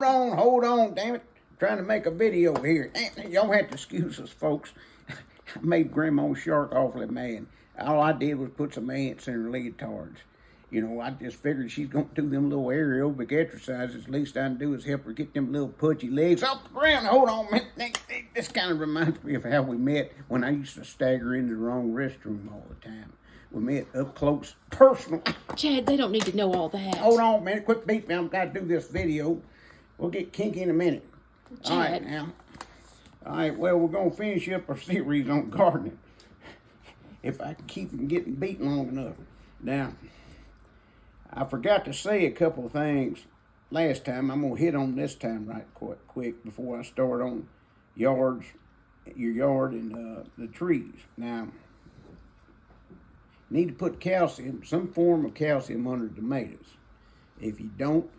Hold on, damn it. I'm trying to make a video here. Y'all have to excuse us, folks. I made Grandma Shart awfully mad. All I did was put some ants in her leotards. You know, I just figured she's going to do them little aerobic exercises. Least I can do is help her get them little pudgy legs off the ground. Hold on a minute. This kind of reminds me of how we met when I used to stagger into the wrong restroom all the time. We met up close, personal. Chad, they don't need to know all that. Hold on a minute. Quit beeping. I've got to do this video. We'll get kinky in a minute. Chad. All right, now. All right, well, we're going to finish up our series on gardening. If I can keep from getting beat long enough. Now, I forgot to say a couple of things last time. I'm going to hit on this time right quick before I start on your yard and the trees. Now, you need to put calcium, some form of calcium under tomatoes. If you don't,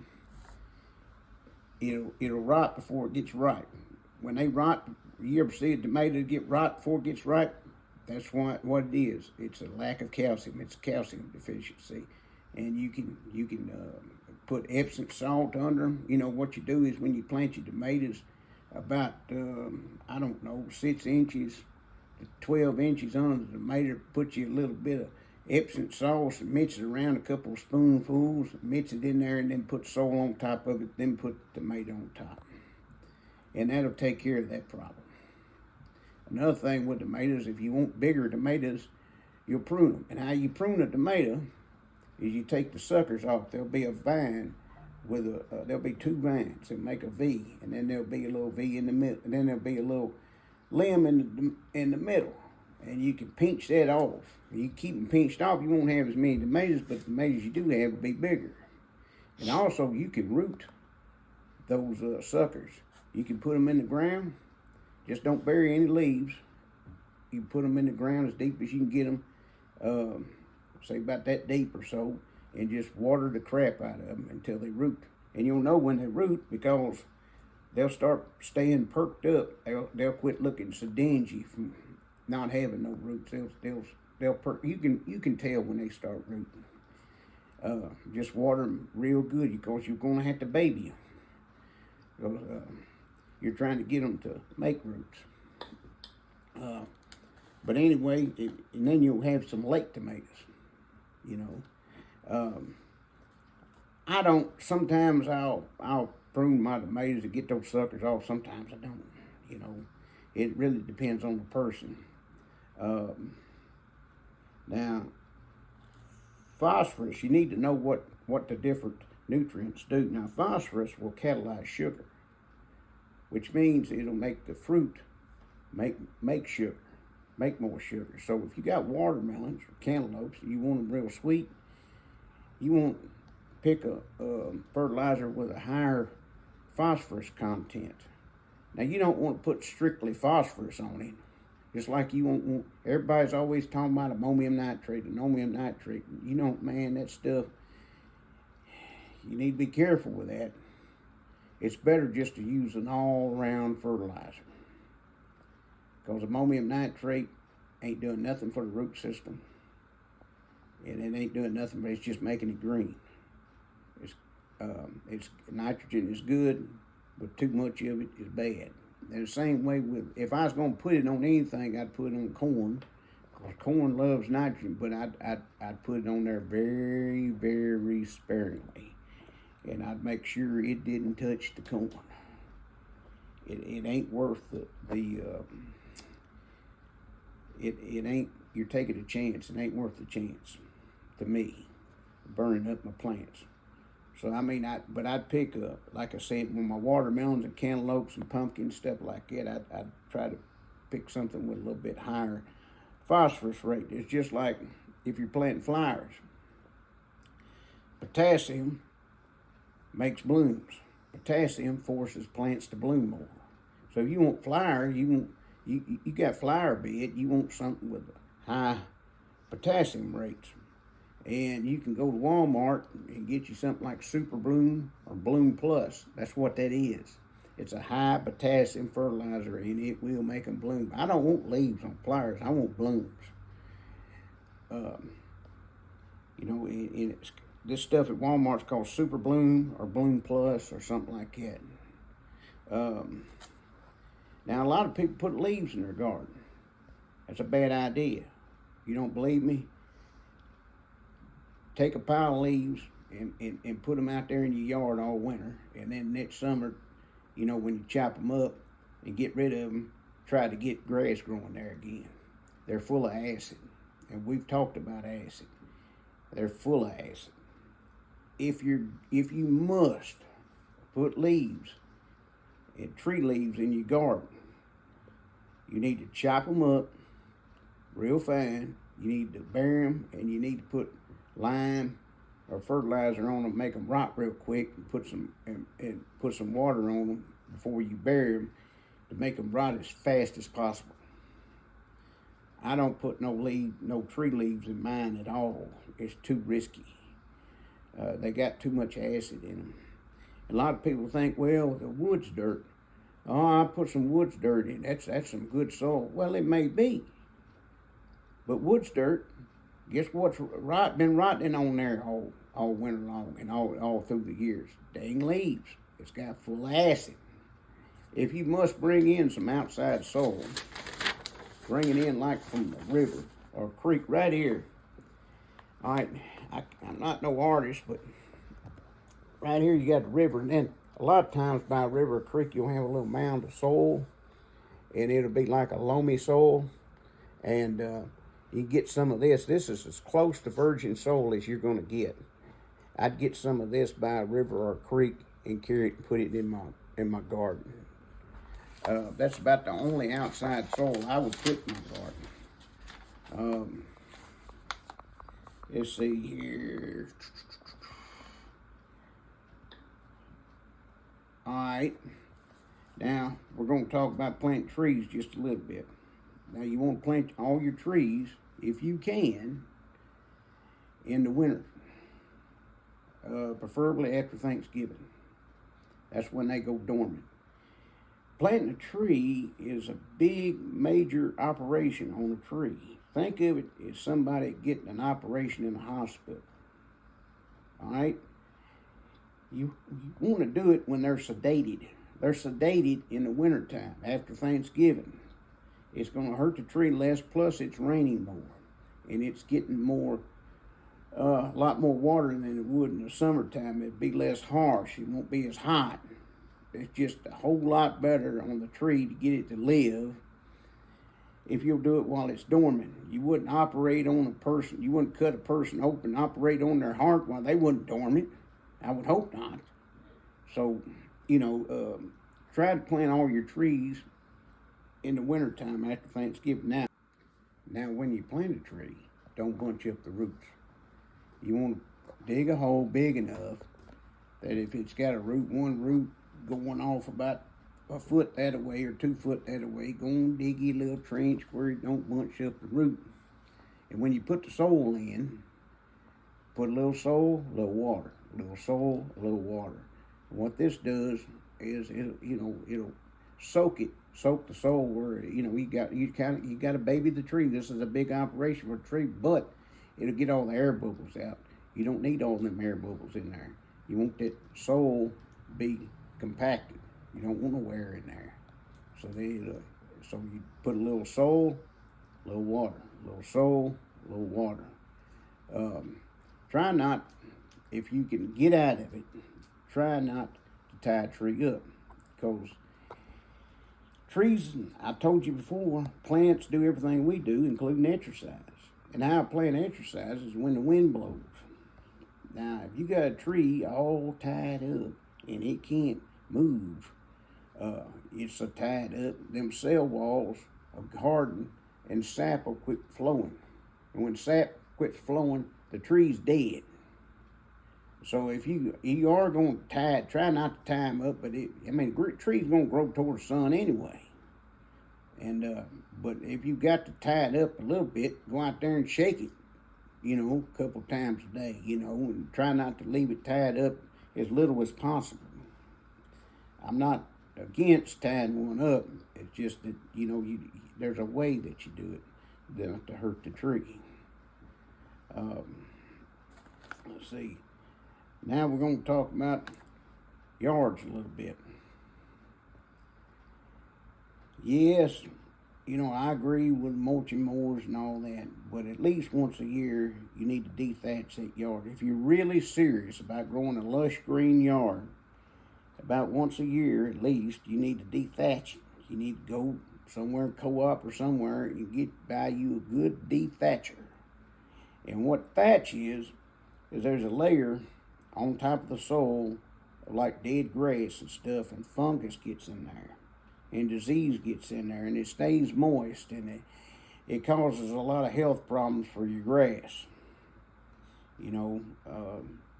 it'll rot before it gets ripe. When they rot, you ever see a tomato get rot before it gets ripe? That's what it is. It's a lack of calcium. It's a calcium deficiency. And you can put Epsom salt under them. You know, what you do is when you plant your tomatoes, about, 6 inches to 12 inches under the tomato, put you a little bit of Epsom sauce and mix it around, a couple of spoonfuls, mix it in there, and then put salt on top of it, then put the tomato on top. And that'll take care of that problem. Another thing with tomatoes, if you want bigger tomatoes, you'll prune them. And how you prune a tomato is you take the suckers off. There'll be a vine with there'll be two vines that make a V, and then there'll be a little V in the middle, and then there'll be a little limb in the middle. And you can pinch that off. You keep them pinched off, you won't have as many tomatoes, but the tomatoes you do have will be bigger. And also, you can root those suckers. You can put them in the ground. Just don't bury any leaves. You can put them in the ground as deep as you can get them, say about that deep or so, and just water the crap out of them until they root. And you'll know when they root because they'll start staying perked up. They'll quit looking so dingy from not having no roots. They'll perk. You can tell when they start rooting. Just water them real good because you're going to have to baby them. Because you're trying to get them to make roots. But anyway, and then you'll have some late tomatoes, you know. Sometimes I'll prune my tomatoes to get those suckers off. Sometimes I don't, you know. It really depends on the person. Now, phosphorus, you need to know what the different nutrients do. Now, phosphorus will catalyze sugar, which means it'll make the fruit make sugar, make more sugar. So if you got watermelons or cantaloupes, you want them real sweet, you want to pick a fertilizer with a higher phosphorus content. Now, you don't want to put strictly phosphorus on it. Just like you won't everybody's always talking about ammonium nitrate. You know, man, that stuff, you need to be careful with that. It's better just to use an all-around fertilizer. Because ammonium nitrate ain't doing nothing for the root system. And it ain't doing nothing, but it's just making it green. It's nitrogen is good, but too much of it is bad. And the same way with, if I was going to put it on anything, I'd put it on corn. Because corn loves nitrogen, but I'd put it on there very, very sparingly. And I'd make sure it didn't touch the corn. It ain't worth it ain't, you're taking a chance. It ain't worth the chance to me, burning up my plants. So, I mean, I'd pick up, like I said, with my watermelons and cantaloupes and pumpkins, stuff like that, I'd try to pick something with a little bit higher phosphorus rate. It's just like if you're planting flowers. Potassium makes blooms. Potassium forces plants to bloom more. So if you want flower, you got flower bed, you want something with high potassium rates. And you can go to Walmart and get you something like Super Bloom or Bloom Plus. That's what that is. It's a high potassium fertilizer, and it will make them bloom. I don't want leaves on flowers. I want blooms. You know, this stuff at Walmart's called Super Bloom or Bloom Plus or something like that. Now, a lot of people put leaves in their garden. That's a bad idea. You don't believe me? Take a pile of leaves and put them out there in your yard all winter. And then next summer, you know, when you chop them up and get rid of them, try to get grass growing there again. They're full of acid. And we've talked about acid. They're full of acid. If you must put leaves and tree leaves in your garden, you need to chop them up real fine. You need to bury them, and you need to put lime or fertilizer on them, make them rot real quick, and put some water on them before you bury them to make them rot as fast as possible. I don't put no tree leaves in mine at all. It's too risky. They got too much acid in them. A lot of people think, well, the wood's dirt. Oh, I put some wood's dirt in. That's some good soil. Well, it may be. But wood's dirt, guess what's been rotting on there all winter long and all through the years? Dang leaves. It's got full of acid. If you must bring in some outside soil, bring it in like from a river or a creek right here. All right, I'm not no artist, but right here you got the river, and then a lot of times by a river or creek you'll have a little mound of soil, and it'll be like a loamy soil, and you get some of this. This is as close to virgin soil as you're going to get. I'd get some of this by a river or a creek and carry it and put it in my garden. That's about the only outside soil I would put in my garden. Let's see here. All right. Now, we're going to talk about planting trees just a little bit. Now, you want to plant all your trees, if you can, in the winter. Preferably after Thanksgiving. That's when they go dormant. Planting a tree is a big, major operation on a tree. Think of it as somebody getting an operation in a hospital. All right? You want to do it when they're sedated. They're sedated in the wintertime after Thanksgiving. It's going to hurt the tree less, plus it's raining more. And it's getting a lot more water than it would in the summertime. It'd be less harsh. It won't be as hot. It's just a whole lot better on the tree to get it to live if you'll do it while it's dormant. You wouldn't operate on a person. You wouldn't cut a person open, operate on their heart while they wasn't dormant. I would hope not. So, try to plant all your trees in the wintertime after Thanksgiving. Now, when you plant a tree, don't bunch up the roots. You want to dig a hole big enough that if it's got one root going off about a foot that away or 2 foot that away, go and dig your little trench where it don't bunch up the root. And when you put the soil in, put a little soil, a little water, a little soil, a little water. And what this does is it'll soak the soil where you got to baby the tree. This is a big operation for a tree, but it'll get all the air bubbles out. You don't need all them air bubbles in there. You want that soil be compacted. You don't want no air in there. So you put a little soil, a little water, a little soil, a little water. Try not, if you can get out of it, try not to tie a tree up, because trees, I told you before, plants do everything we do, including exercise. And how a plant exercises is when the wind blows. Now, if you got a tree all tied up and it can't move, it's so tied up, them cell walls will harden and sap will quit flowing. And when sap quits flowing, the tree's dead. So if you are going to try not to tie them up, but tree's going to grow toward the sun anyway. And but if you got to tie it up a little bit, go out there and shake it, a couple times a day, and try not to leave it tied up as little as possible. I'm not against tying one up. It's just that, there's a way that you do it not to hurt the tree. Let's see. Now we're going to talk about yards a little bit. Yes, I agree with mulching mowers and all that, but at least once a year you need to dethatch that yard. If you're really serious about growing a lush green yard, about once a year at least, you need to dethatch it. You need to go somewhere, co-op or somewhere, and buy you a good dethatcher. And what thatch is there's a layer on top of the soil of like dead grass and stuff, and fungus gets in there, and disease gets in there, and it stays moist, and it causes a lot of health problems for your grass.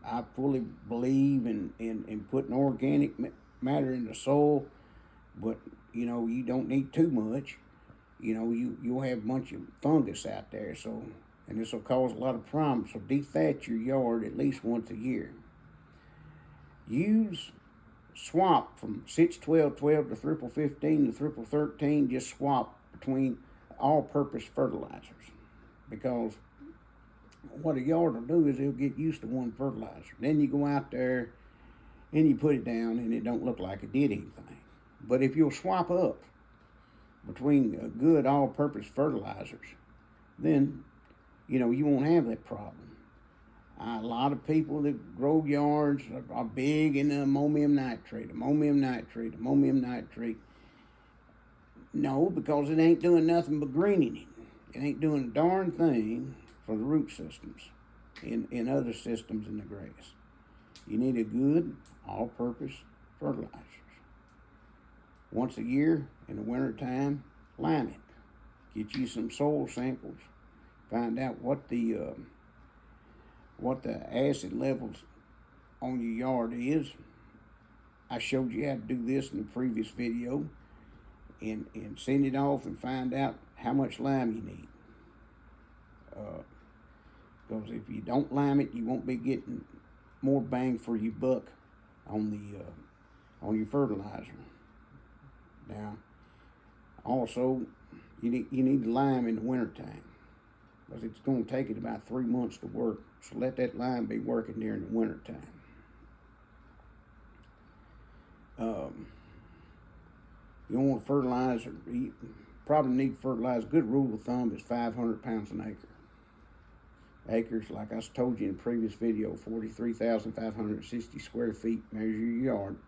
I fully believe in putting organic matter in the soil, but you don't need too much. You'll have a bunch of fungus out there, and this will cause a lot of problems. So dethatch your yard at least once a year. Swap from 6-12-12 to triple 15 to triple 13. Just swap between all-purpose fertilizers, because what a yard will do is it'll get used to one fertilizer. Then you go out there and you put it down and it don't look like it did anything. But if you'll swap up between good all-purpose fertilizers, then you won't have that problem. A lot of people that grow yards are big in ammonium nitrate. No, because it ain't doing nothing but greening it. It ain't doing a darn thing for the root systems in other systems in the grass. You need a good all-purpose fertilizers. Once a year in the wintertime, lime it. Get you some soil samples. Find out what the acid levels on your yard is. I showed you how to do this in the previous video, and send it off and find out how much lime you need. Because if you don't lime it, you won't be getting more bang for your buck on your fertilizer. Now, also, you need to lime in the wintertime, because it's going to take it about 3 months to work. So let that lime be working during the wintertime. You want fertilizer, you probably need fertilizer. Good rule of thumb is 500 pounds an acre. Acres, like I told you in the previous video, 43,560 square feet. Measure your yard,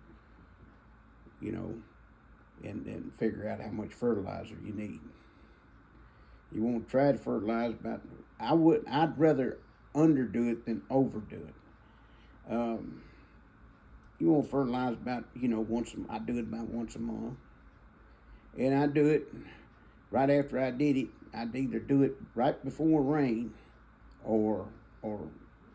and figure out how much fertilizer you need. You want to try to fertilize I'd rather underdo it than overdo it. You want to fertilize about, I do it about once a month. And I do it right after I did it. I'd either do it right before rain or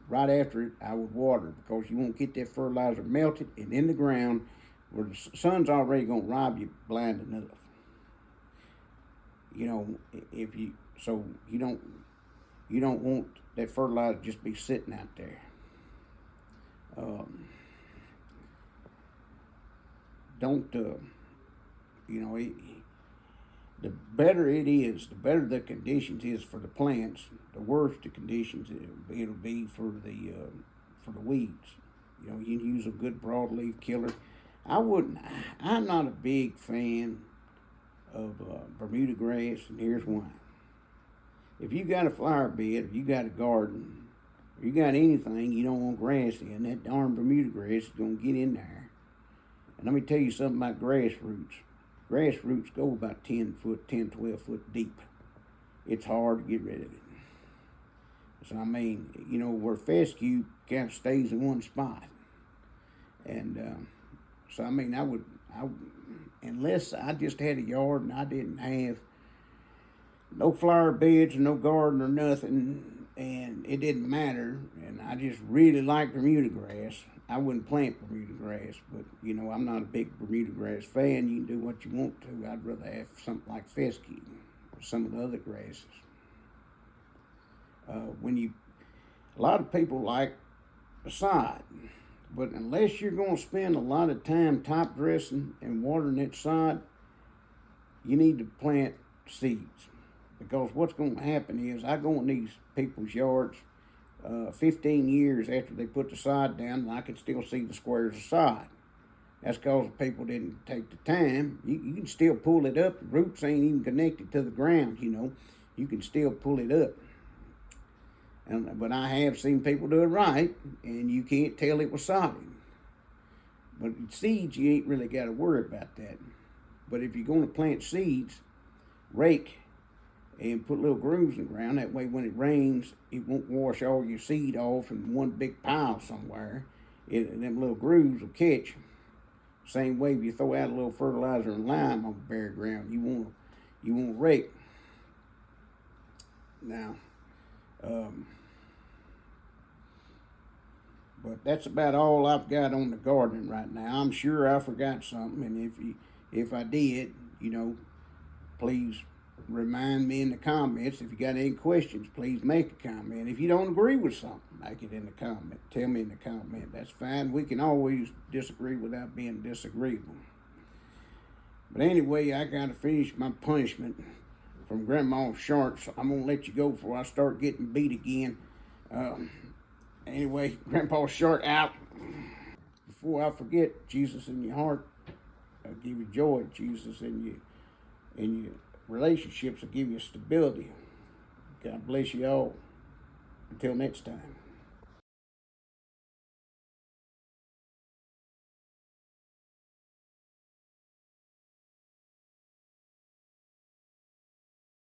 right after it. I would water, because you won't get that fertilizer melted and in the ground where the sun's already going to rob you blind enough. You don't want that fertilizer just be sitting out there. The better it is, the better the conditions is for the plants, the worse the conditions it'll be for the weeds. You can use a good broadleaf killer. I'm not a big fan of Bermuda grass, and here's why. If you got a flower bed, or you got a garden, or you got anything you don't want grass in, that darn Bermuda grass is going to get in there. And let me tell you something about grass roots. Grass roots go about 10, 12 foot deep. It's hard to get rid of it. So, where fescue kind of stays in one spot. And unless I just had a yard and I didn't have no flower beds or no garden or nothing, and it didn't matter, and I just really like Bermuda grass, I wouldn't plant Bermuda grass. But I'm not a big Bermuda grass fan. You can do what you want to. I'd rather have something like fescue or some of the other grasses. A lot of people like the sod, but unless you're going to spend a lot of time top dressing and watering that sod, you need to plant seeds. Because what's going to happen is, I go in these people's yards 15 years after they put the sod down, and I can still see the squares of sod. That's because people didn't take the time. You can still pull it up. The roots ain't even connected to the ground, you know. You can still pull it up. But I have seen people do it right, and you can't tell it was sodded. But seeds, you ain't really got to worry about that. But if you're going to plant seeds, rake and put little grooves in the ground. That way when it rains, it won't wash all your seed off in one big pile somewhere. Them little grooves will catch. Same way if you throw out a little fertilizer and lime on the bare ground, you want to rake. Now, but that's about all I've got on the gardening right now. I'm sure I forgot something, and if I did, you know, please remind me in the comments. If you got any questions, please make a comment. If you don't agree with something, make it in the comment. Tell me in the comment. That's fine. We can always disagree without being disagreeable. But anyway, I got to finish my punishment from Grandma Shart, so I'm going to let you go before I start getting beat again. Anyway, Grandpa Shart out. Before I forget, Jesus in your heart, I'll give you joy. Jesus in your relationships will give you stability. God bless you all. Until next time.